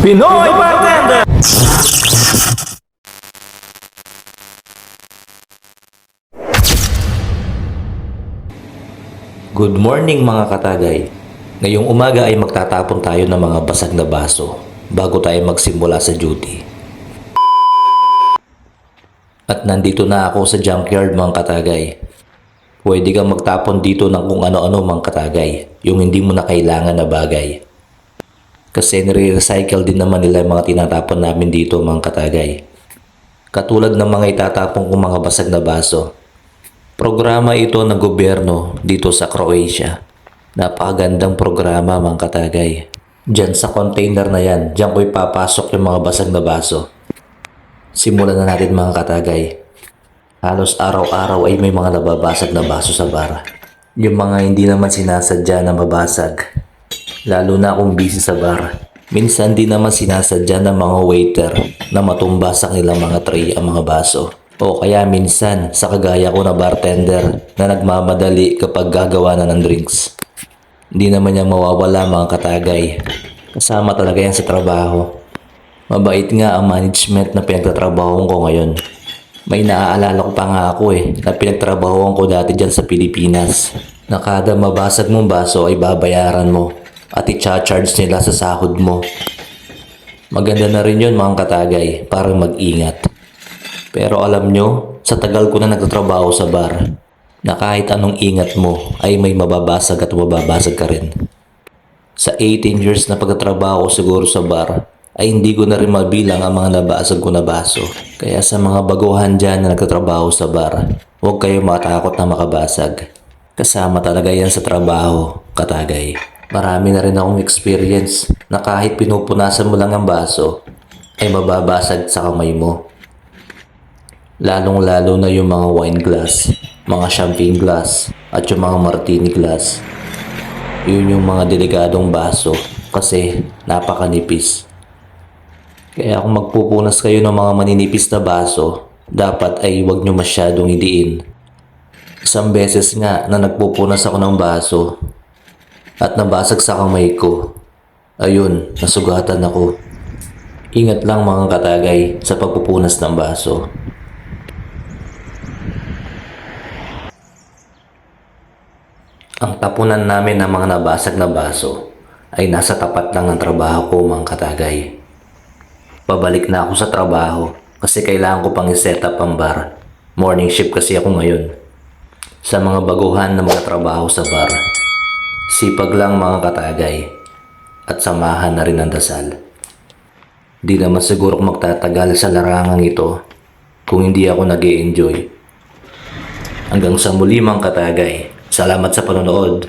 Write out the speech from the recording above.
Pinoy Bartender! Good morning mga katagay. Ngayong umaga ay magtatapon tayo ng mga basag na baso bago tayo magsimula sa duty. At nandito na ako sa junkyard mga katagay. Pwede kang magtapon dito ng kung ano-ano mga katagay, yung hindi mo na kailangan na bagay. Kasi nire-recycle din naman nila yung mga tinatapon namin dito mga katagay. Katulad ng mga itatapon kong mga basag na baso. Programa ito ng gobyerno dito sa Croatia. Napakagandang programa mga katagay. Diyan sa container na yan, diyan ko ipapasok yung mga basag na baso. Simulan na natin mga katagay. Halos araw-araw ay may mga nababasag na baso sa bar. Yung mga hindi naman sinasadya na mabasag. Lalo na kung busy sa bar. Minsan di naman sinasadya ng mga waiter na matumba sa kanilang mga tray ang mga baso. O kaya minsan sa kagaya ko na bartender na nagmamadali kapag gagawa na ng drinks. Hindi naman niya mawawala mga katagay. Kasama talaga yan sa trabaho. Mabait nga ang management na pinagtatrabahoan ko ngayon. May naaalala ko pa nga ako na pinagtrabahoan ko dati dyan sa Pilipinas. Na kada mabasag mong baso ay babayaran mo at i-charge nila sa sahod mo. Maganda na rin yun mga katagay para mag-ingat. Pero alam nyo, sa tagal ko na nagtatrabaho sa bar, na kahit anong ingat mo ay may mababasag at mababasag ka rin. Sa 18 years na pagtatrabaho ko siguro sa bar, ay hindi ko na rin mabilang ang mga nabasag ko na baso. Kaya sa mga baguhan dyan na nagtatrabaho sa bar, huwag kayo matakot na makabasag. Kasama talaga yan sa trabaho, katagay. Marami na rin akong experience na kahit pinupunasan mo lang ang baso, ay mababasag sa kamay mo. Lalong-lalo na yung mga wine glass, mga champagne glass, at yung mga martini glass. Yun yung mga delikadong baso kasi napakanipis. Kaya kung magpupunas kayo ng mga maninipis na baso, dapat ay huwag nyo masyadong idiin. Isang beses nga na nagpupunas ako ng baso at nabasag sa kamay ko. Ayun, nasugatan ako. Ingat lang mga katagay sa pagpupunas ng baso. Ang tapunan namin ng mga nabasag na baso ay nasa tapat lang ng trabaho ko mga katagay. Pabalik na ako sa trabaho kasi kailangan ko pang i-set up ang bar. Morning shift kasi ako ngayon. Sa mga baguhan na magtatrabaho sa bar, sipag lang mga katagay at samahan na rin ang dasal. Di naman siguro magtatagal sa larangang ito kung hindi ako nag-e-enjoy. Hanggang sa muli mga katagay. Salamat sa panonood.